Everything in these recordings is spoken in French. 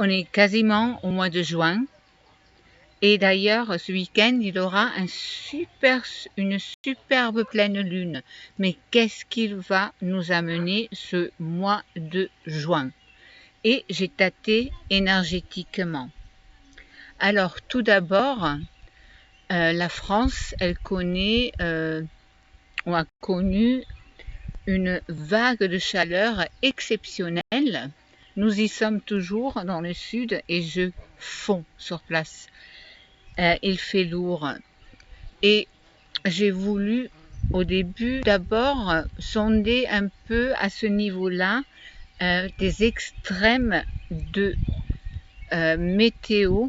On est quasiment au mois de juin et d'ailleurs ce week-end il aura une superbe pleine lune. Mais qu'est-ce qu'il va nous amener ce mois de juin? Et j'ai tâté énergétiquement. Alors tout d'abord, la France, elle connaît ou a connu une vague de chaleur exceptionnelle. Nous y sommes toujours dans le sud et je fonds sur place. Il fait lourd. Et j'ai voulu au début d'abord sonder un peu à ce niveau-là des extrêmes de météo.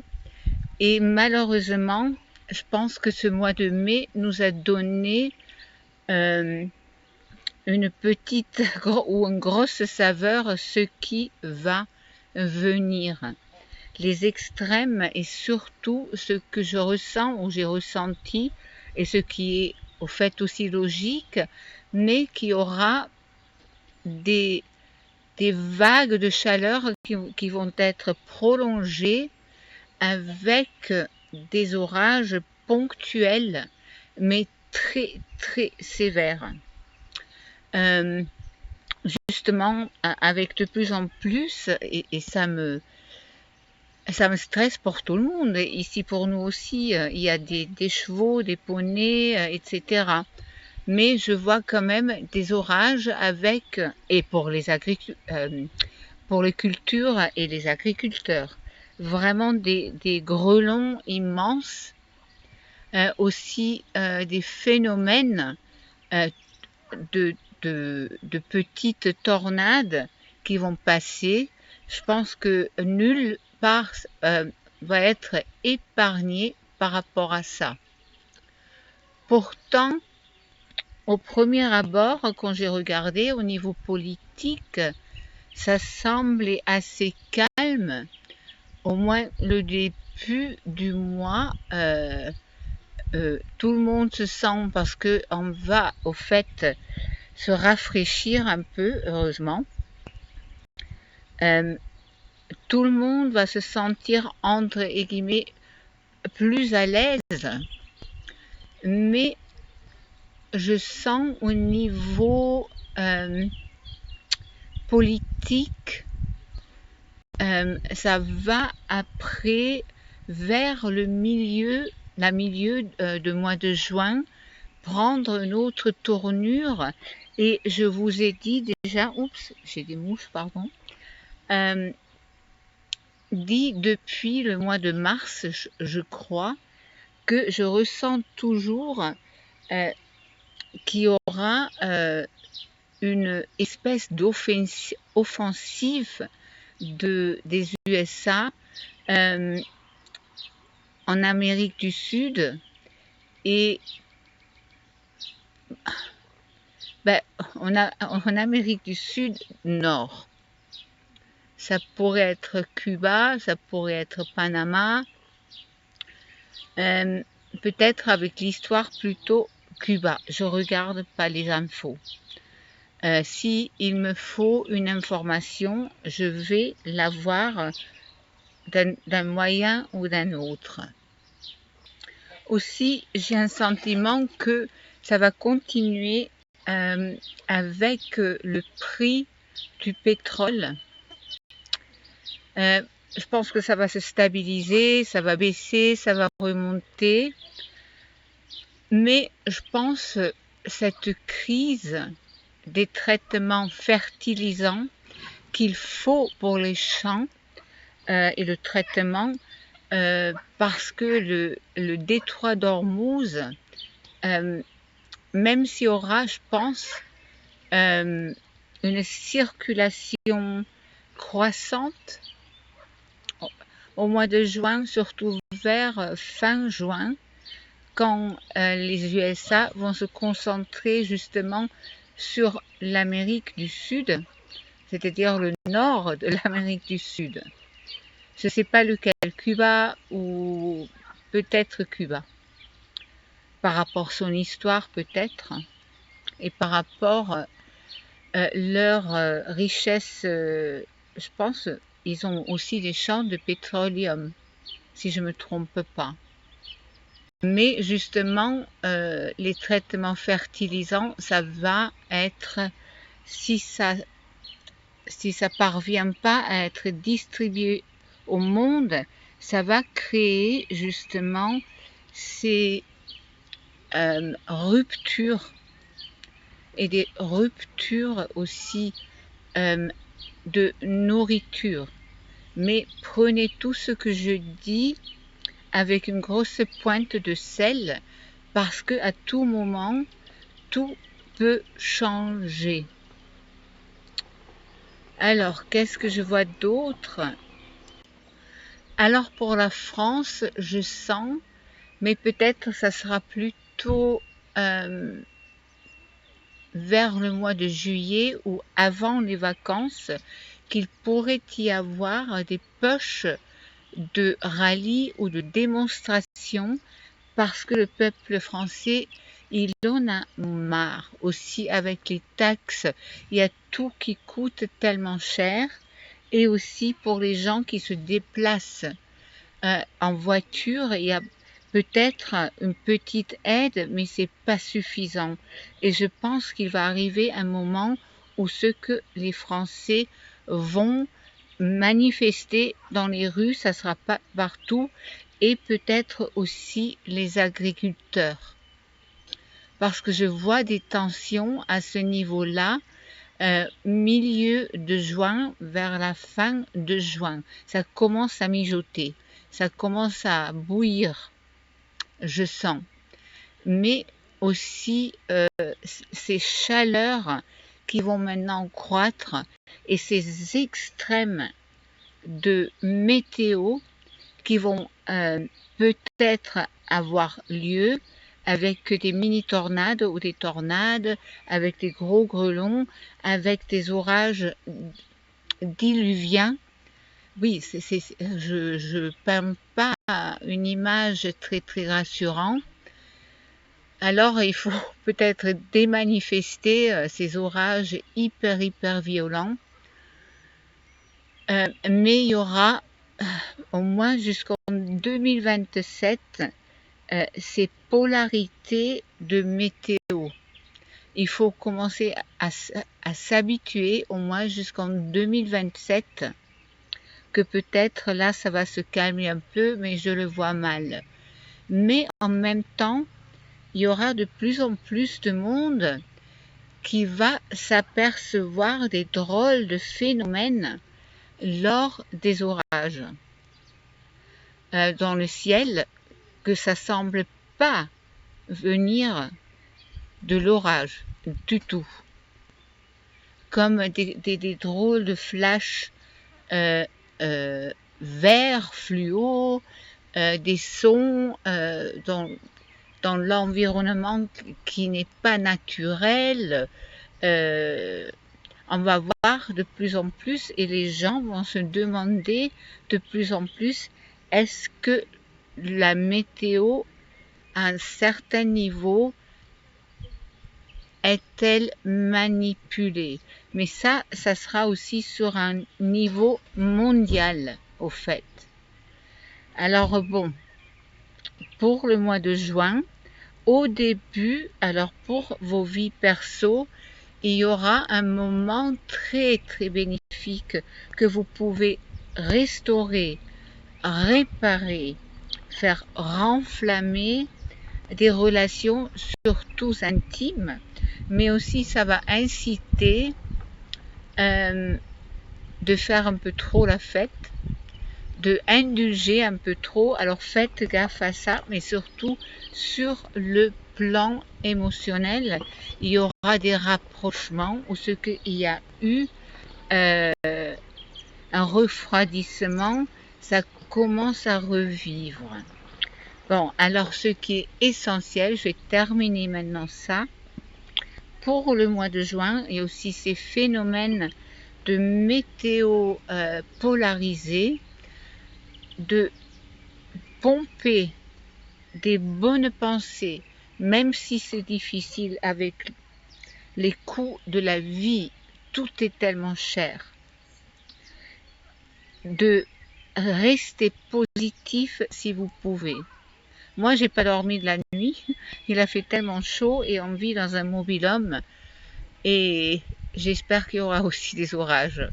Et malheureusement, je pense que ce mois de mai nous a donné une petite ou une grosse saveur ce qui va venir. Les extrêmes et surtout ce que je ressens ou j'ai ressenti et ce qui est au fait aussi logique, mais qui aura des vagues de chaleur qui vont être prolongées avec des orages ponctuels mais très très sévères. Justement avec de plus en plus et ça me stresse pour tout le monde. Ici pour nous aussi, il y a des chevaux, des poneys, etc. Mais je vois quand même des orages avec, et pour les cultures et les agriculteurs, vraiment des grêlons immenses, aussi des phénomènes de petites tornades qui vont passer. Je pense que nulle part va être épargné par rapport à ça. Pourtant, au premier abord, quand j'ai regardé au niveau politique, ça semblait assez calme, au moins le début du mois. Tout le monde se sent parce qu'on va au fait se rafraîchir un peu, heureusement. Tout le monde va se sentir entre guillemets plus à l'aise, mais je sens au niveau politique, ça va après vers la milieu de mois de juin prendre une autre tournure. Et je vous ai dit déjà, oups, j'ai des mouches, pardon, dit depuis le mois de mars, je crois, que je ressens toujours qu'il y aura une espèce d'offensive des USA en Amérique du Sud et en Amérique du Sud Nord. Ça pourrait être Cuba, ça pourrait être Panama, peut-être avec l'histoire plutôt Cuba. Je regarde pas les infos. Si il me faut une information, je vais l'avoir d'un moyen ou d'un autre. Aussi, j'ai un sentiment que ça va continuer avec le prix du pétrole. Je pense que ça va se stabiliser, ça va baisser, ça va remonter. Mais je pense cette crise des traitements fertilisants qu'il faut pour les champs et le traitement parce que le détroit d'Ormuz, même s'il y aura, je pense, une circulation croissante au mois de juin, surtout vers fin juin, quand les USA vont se concentrer justement sur l'Amérique du Sud, c'est-à-dire le nord de l'Amérique du Sud. Je ne sais pas lequel, Cuba ou peut-être Cuba, par rapport à son histoire peut-être, et par rapport leur richesse, je pense, ils ont aussi des champs de pétroleum, si je ne me trompe pas. Mais justement, les traitements fertilisants, ça va être, si ça parvient pas à être distribué au monde, ça va créer justement ces ruptures et des ruptures aussi de nourriture. Mais prenez tout ce que je dis avec une grosse pointe de sel parce que à tout moment, tout peut changer. Alors, qu'est-ce que je vois d'autre? Alors pour la France, je sens, mais peut-être ça sera plutôt vers le mois de juillet ou avant les vacances, qu'il pourrait y avoir des poches de rallye ou de démonstration parce que le peuple français, il en a marre. Aussi avec les taxes, il y a tout qui coûte tellement cher et aussi pour les gens qui se déplacent en voiture, il y a peut-être une petite aide, mais c'est pas suffisant. Et je pense qu'il va arriver un moment où ce que les Français vont manifester dans les rues, ça sera pas partout, et peut-être aussi les agriculteurs. Parce que je vois des tensions à ce niveau-là, milieu de juin vers la fin de juin. Ça commence à mijoter, ça commence à bouillir, je sens. Mais aussi ces chaleurs qui vont maintenant croître et ces extrêmes de météo qui vont peut-être avoir lieu avec des mini-tornades ou des tornades, avec des gros grêlons, avec des orages diluviens. Oui, je peins pas une image très très rassurante. Alors il faut peut-être démanifester ces orages hyper violents. Mais il y aura au moins jusqu'en 2027 ces polarités de météo. Il faut commencer à s'habituer au moins jusqu'en 2027, que peut-être là ça va se calmer un peu, mais je le vois mal. Mais en même temps, il y aura de plus en plus de monde qui va s'apercevoir des drôles de phénomènes lors des orages dans le ciel, que ça semble pas venir de l'orage du tout, comme des drôles de flashs verts fluo, des sons dans l'environnement qui n'est pas naturel. On va voir de plus en plus et les gens vont se demander de plus en plus, est-ce que la météo à un certain niveau est-elle manipulée? Mais ça sera aussi sur un niveau mondial au fait. Alors bon, pour le mois de juin, au début, alors pour vos vies perso, il y aura un moment très très bénéfique que vous pouvez restaurer, réparer, faire renflammer des relations surtout intimes, mais aussi ça va inciter de faire un peu trop la fête, de indulger un peu trop. Alors faites gaffe à ça, mais surtout sur le plan émotionnel, il y aura des rapprochements ou ce qu'il y a eu un refroidissement, ça commence à revivre. Bon, alors ce qui est essentiel, je vais terminer maintenant ça. Pour le mois de juin, il y a aussi ces phénomènes de météo polarisés, de pomper des bonnes pensées, même si c'est difficile avec les coûts de la vie, tout est tellement cher. de rester positif si vous pouvez. Moi, j'ai pas dormi de la nuit. Il a fait tellement chaud et on vit dans un mobil-home et j'espère qu'il y aura aussi des orages.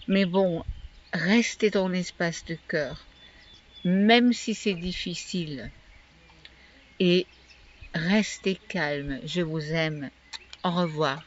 Mais bon, restez dans l'espace de cœur, même si c'est difficile. Et restez calme. Je vous aime. Au revoir.